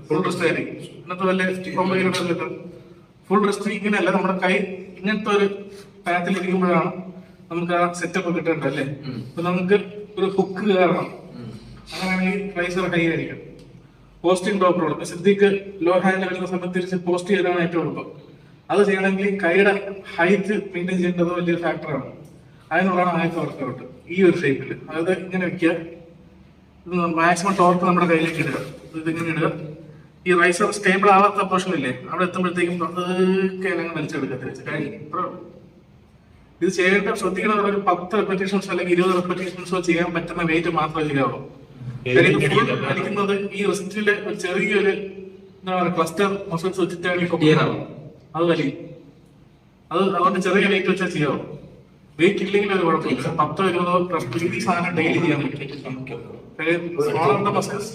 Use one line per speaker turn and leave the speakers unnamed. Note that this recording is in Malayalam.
ഫുൾ റെസ്റ്റ് ആയിരിക്കും. ഇന്നത്തെ വല്ല ഫുൾ റെസ്റ്റ് ഇങ്ങനെയല്ല, നമ്മുടെ കൈ ഇങ്ങനത്തെ ഒരു പാത്തിലിരിക്കുമ്പോഴാണ് നമുക്ക് ആ സെറ്റപ്പ് കിട്ടേണ്ടത് അല്ലേ. അപ്പൊ നമുക്ക് ഒരു ഹുക്ക് കാരണം അങ്ങനെയാണെങ്കിൽ ട്രൈസർ ഹൈ ആയിരിക്കും. പോസ്റ്റിംഗ് ഡോക്ടറോട് സിദ്ധിക്ക് ലോ ഹാൻഡ് വരുന്ന സമയത്ത് തിരിച്ച് പോസ്റ്റ് ചെയ്താണ് ഏറ്റവും എളുപ്പം. അത് ചെയ്യണമെങ്കിൽ കൈയുടെ ഹൈറ്റ് മെയിൻറ്റെയിൻ ചെയ്യേണ്ടത് വലിയൊരു ഫാക്ടറാണ്. അതിനുള്ളതാണ് ആദ്യത്തെ വർക്കൗട്ട്. ഈ ഒരു ഷേപ്പിൽ, അതായത് ഇങ്ങനെ വെക്കുക, ഇത് മാക്സിമം ടോർക്ക് നമ്മുടെ കയ്യിലേക്ക് ഇടുക, ഇതിങ്ങനെ ഇടുക. ഈ റൈസർ സ്റ്റേബിൾ ആവാത്ത പോർഷൻ ഇല്ലേ, അവിടെ എത്തുമ്പോഴത്തേക്കും അതൊക്കെ ഞങ്ങൾ വലിച്ചെടുക്കുക. കഴിഞ്ഞു. ഇത് ചെയ്യേണ്ട ശ്രദ്ധിക്കണം, ഒരു 10 റെപ്പറ്റീഷൻസോ അല്ലെങ്കിൽ 20 റെപ്പറ്റീഷൻസോ ചെയ്യാൻ പറ്റുന്ന വെയിറ്റ് മാത്രമേ ചെയ്യാവൂ. വലിക്കുന്നത് ഈ റിസ്റ്റിലെ ഒരു ചെറിയൊരു എന്താ പറയുക ക്ലസ്റ്റർ മസിൽസ് വെച്ചിട്ടാണ് അത് വലി. അത് അതുകൊണ്ട് ചെറിയ വെയിറ്റ് വെച്ചാൽ ചെയ്യാവൂ. വെയിറ്റ് ഇല്ലെങ്കിൽ ഒരു കുഴപ്പമില്ല. 10-20 ഈ സാധനം ഡെയിലി ചെയ്യാൻ പറ്റും. മസിൽസ്